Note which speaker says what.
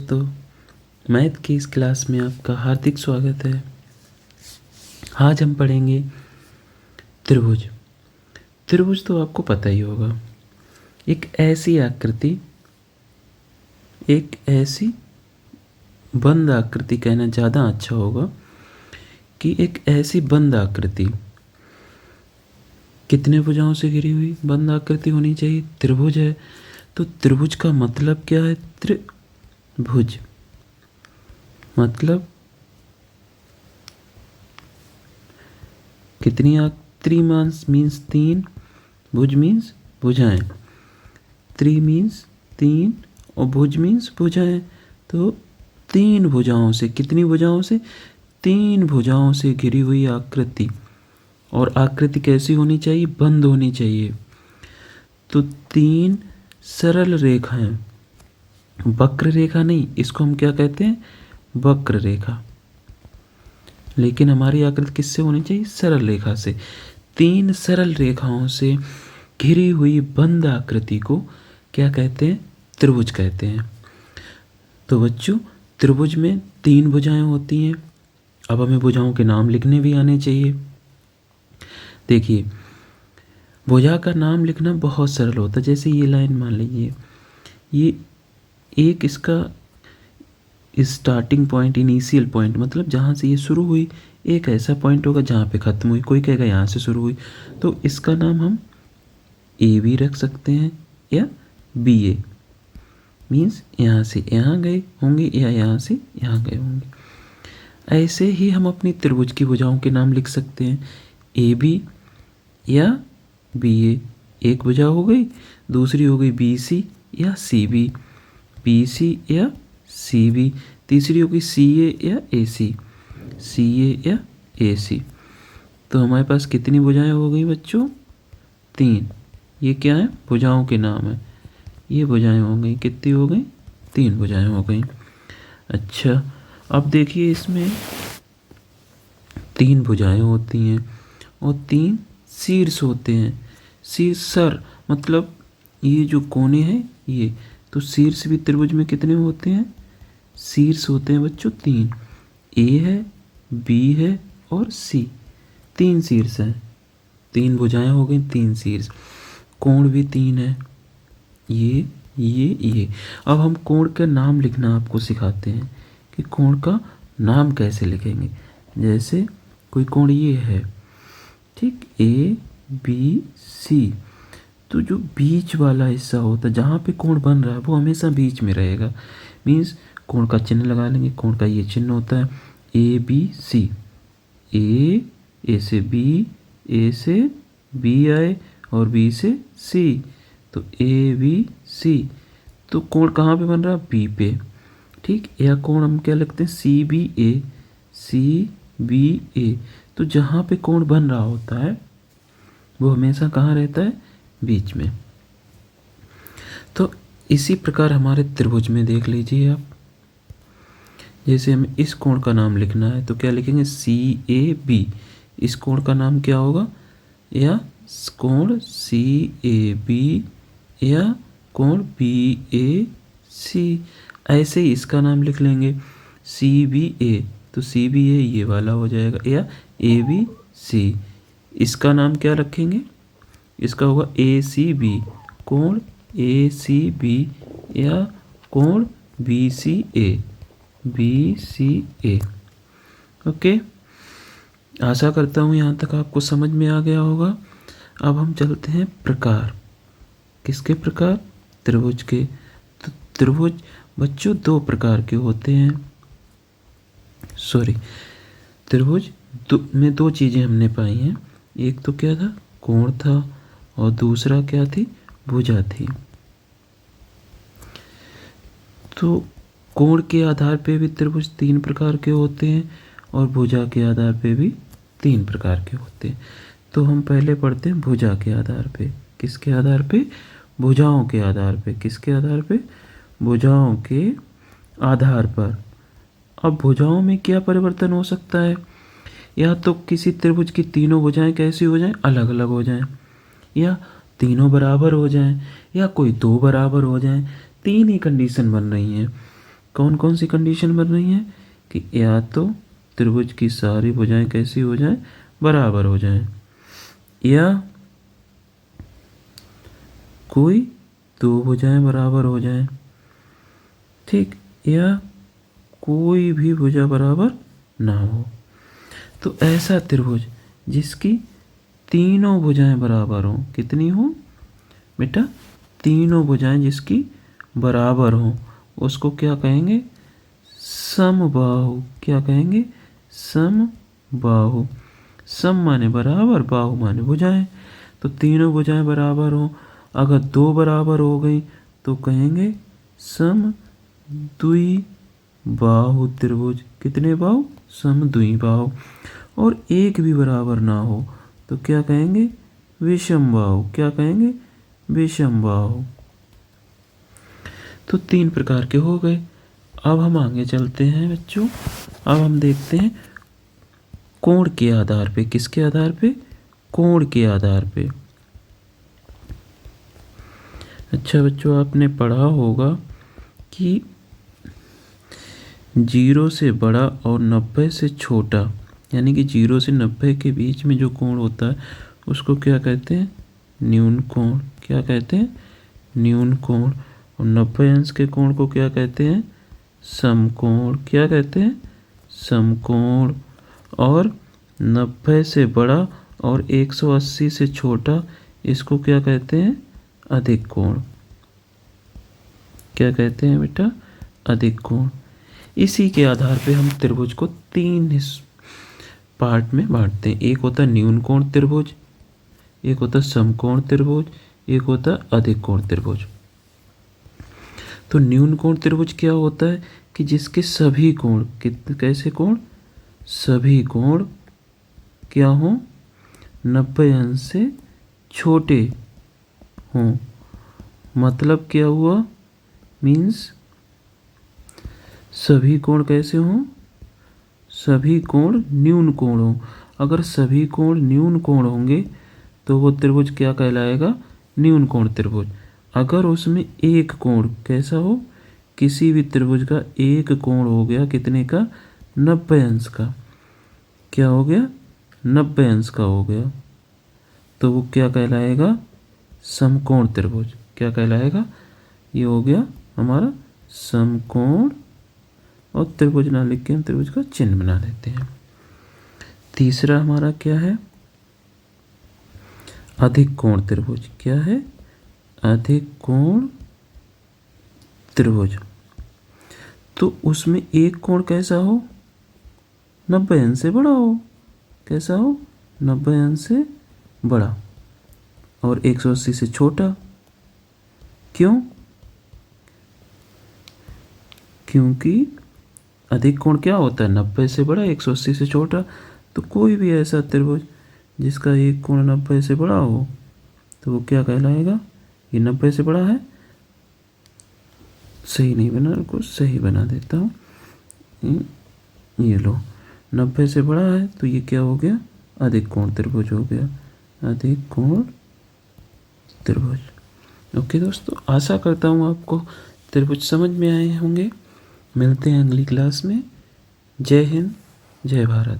Speaker 1: तो मैथ की इस क्लास में आपका हार्दिक स्वागत है। आज हम पढ़ेंगे त्रिभुज। त्रिभुज तो आपको पता ही होगा, एक ऐसी आकृति, एक ऐसी बंद आकृति कहना ज़्यादा अच्छा होगा कि एक ऐसी बंद आकृति कितने भुजाओं से घिरी हुई बंद आकृति होनी चाहिए। त्रिभुज है तो त्रिभुज का मतलब क्या है? त्रिभुज मतलब कितनी त्रि मीन्स तीन, भुज मीन्स भुजाएं। त्रि मीन्स तीन और भुज मीन्स भुजाएं। तो तीन भुजाओं से, कितनी भुजाओं से? तीन भुजाओं से घिरी हुई आकृति। और आकृति कैसी होनी चाहिए? बंद होनी चाहिए। तो तीन सरल रेखाएं, वक्र रेखा नहीं, इसको हम क्या कहते हैं? वक्र रेखा। लेकिन हमारी आकृति किससे होनी चाहिए? सरल रेखा से। तीन सरल रेखाओं से घिरी हुई बंद आकृति को क्या कहते हैं? त्रिभुज कहते हैं। तो बच्चों, त्रिभुज में तीन भुजाएं होती हैं। अब हमें भुजाओं के नाम लिखने भी आने चाहिए। देखिए, भुजा का नाम लिखना बहुत सरल होता है। जैसे ये लाइन मान लीजिए, ये एक इसका स्टार्टिंग पॉइंट, इनिशियल पॉइंट, मतलब जहाँ से ये शुरू हुई, एक ऐसा पॉइंट होगा जहाँ पे ख़त्म हुई। कोई कहेगा यहाँ से शुरू हुई, तो इसका नाम हम ए भी रख सकते हैं या बी ए, मीन्स यहाँ से यहाँ गए होंगे या यहाँ से यहाँ गए होंगे। ऐसे ही हम अपनी त्रिभुज की भुजाओं के नाम लिख सकते हैं, ए बी या बी ए। एक भुजा हो गई, दूसरी हो गई बी सी या सी बी, बी सी या सी बी, तीसरी होगी सी ए या ए सी, सी ए या ए सी। तो हमारे पास कितनी भुजाएं हो गई बच्चों? तीन। ये क्या है? भुजाओं के नाम है। ये भुजाएं हो गई, कितनी हो गई? तीन भुजाएं हो गई। अच्छा, अब देखिए, इसमें तीन भुजाएं होती हैं और तीन शीर्ष होते हैं। सर मतलब ये जो कोने हैं ये, तो शीर्ष भी त्रिभुज में कितने होते हैं? शीर्ष होते हैं बच्चों तीन। ए है, बी है और सी, तीन शीर्ष हैं। तीन भुजाएं हो गई, तीन शीर्ष। कोण भी तीन है, ये। अब हम कोण का नाम लिखना आपको सिखाते हैं कि कोण का नाम कैसे लिखेंगे। जैसे कोई कोण ये है, ठीक, ए बी सी, तो जो बीच वाला हिस्सा होता है जहाँ पे कोण बन रहा है वो हमेशा बीच में रहेगा। मीन्स कोण का चिन्ह लगा लेंगे। कोण का ये चिन्ह होता है ए बी सी। ए से बी, ए से बी आए और बी से सी, तो ए बी सी। तो कोण कहाँ पे बन रहा है? बी पे, ठीक। या कोण हम क्या लिखते हैं? सी बी ए, सी बी ए। तो जहाँ पे कोण बन रहा होता है वो हमेशा कहाँ रहता है? बीच में। तो इसी प्रकार हमारे त्रिभुज में देख लीजिए आप, जैसे हमें इस कोण का नाम लिखना है तो क्या लिखेंगे? सी ए बी। इस कोण का नाम क्या होगा? या कोण सी ए बी या कोण बी ए सी। ऐसे ही इसका नाम लिख लेंगे सी बी ए, तो सी बी ए ये वाला हो जाएगा, या ए बी सी। इसका नाम क्या रखेंगे? इसका होगा ए सी बी, कोण ए सी बी या कोण बी सी ए, बी सी ए। ओके, आशा करता हूँ यहाँ तक आपको समझ में आ गया होगा। अब हम चलते हैं प्रकार। किसके प्रकार? त्रिभुज के। तो त्रिभुज बच्चों दो प्रकार के होते हैं। त्रिभुज में दो चीज़ें हमने पाई हैं। एक तो क्या था? कोण था, और दूसरा क्या थी? भुजा थी। तो कोण के आधार पे भी त्रिभुज तीन प्रकार के होते हैं और भुजा के आधार पे भी तीन प्रकार के होते हैं। तो हम पहले पढ़ते हैं भुजा के आधार पे। किसके आधार पे? भुजाओं के आधार पे। किसके आधार पे? भुजाओं के आधार पर। अब भुजाओं में क्या परिवर्तन हो सकता है? या तो किसी त्रिभुज की तीनों भुजाएं कैसी हो जाएं? अलग अलग हो जाएं, या तीनों बराबर हो जाएं, या कोई दो बराबर हो जाएं। तीन ही कंडीशन बन रही हैं। कौन कौन सी कंडीशन बन रही है कि या तो त्रिभुज की सारी भुजाएं कैसी हो जाएं, बराबर हो जाएं, या कोई दो भुजाएं बराबर हो जाएं, ठीक, या कोई भी भुजा बराबर ना हो। तो ऐसा त्रिभुज जिसकी तीनों भुजाएं बराबर हों, कितनी हो बेटा, तीनों भुजाएं जिसकी बराबर हों, उसको क्या कहेंगे, समबाहु। क्या कहेंगे, समबाहु। सम माने बराबर, बाहु माने भुजाएं। तो तीनों भुजाएं बराबर हों, अगर दो बराबर हो गई तो कहेंगे समद्विबाहु त्रिभुज। कितने बाहु, समद्विबाहु। और एक भी बराबर ना हो तो क्या कहेंगे, विषमबाहु। क्या कहेंगे, विषमबाहु। तो तीन प्रकार के हो गए। अब हम आगे चलते हैं बच्चों। अब हम देखते हैं कोण के आधार पे। किसके आधार पे, कोण के आधार पे। अच्छा बच्चों, आपने पढ़ा होगा कि 0 से बड़ा और 90 से छोटा, यानी कि 0 से 90 के बीच में जो कोण होता है उसको क्या कहते हैं, न्यून कोण। क्या कहते हैं, न्यून कोण। और 90 अंश के कोण को क्या कहते हैं, समकोण। क्या कहते हैं, समकोण। और 90 से बड़ा और 180 से छोटा, इसको क्या कहते हैं, अधिक कोण। क्या कहते हैं बेटा, अधिक कोण। इसी के आधार पे हम त्रिभुज को तीन पार्ट में बांटते हैं। एक होता है न्यून कोण त्रिभुज, एक होता है समकोण त्रिभुज, एक होता है अधिक कोण त्रिभुज। तो न्यून कोण त्रिभुज क्या होता है कि जिसके सभी कोण, कैसे कोण, सभी कोण क्या हों, 90 अंश से छोटे हों। मतलब क्या हुआ, मीन्स सभी कोण कैसे हों, सभी कोण न्यून कोण हों। अगर सभी कोण न्यून कोण होंगे तो वो त्रिभुज क्या कहलाएगा, न्यून कोण त्रिभुज। अगर उसमें एक कोण कैसा हो, किसी भी त्रिभुज का एक कोण हो गया कितने का, 90 अंश का। क्या हो गया, 90 अंश का हो गया, तो वो क्या कहलाएगा, समकोण त्रिभुज। क्या कहलाएगा, ये हो गया हमारा समकोण। और त्रिभुज ना लिख के हम त्रिभुज का चिन्ह बना देते हैं। तीसरा हमारा क्या है, अधिक कोण त्रिभुज। क्या है, अधिक कोण त्रिभुज। तो उसमें एक कोण कैसा हो, 90 अंश से बड़ा हो। कैसा हो, 90 अंश से बड़ा और 180 से छोटा। क्यों, क्योंकि अधिक कोण क्या होता है, 90 से बड़ा 180 से छोटा। तो कोई भी ऐसा त्रिभुज जिसका एक कोण 90 से बड़ा हो तो वो क्या कहलाएगा, ये 90 से बड़ा है, सही नहीं बना, को सही बना देता हूँ। ये लो, 90 से बड़ा है तो ये क्या हो गया, अधिक कोण त्रिभुज हो गया, अधिक कोण त्रिभुज। ओके दोस्तों, आशा करता हूँ आपको त्रिभुज समझ में आए होंगे। मिलते हैं अगली क्लास में। जय हिंद, जय भारत।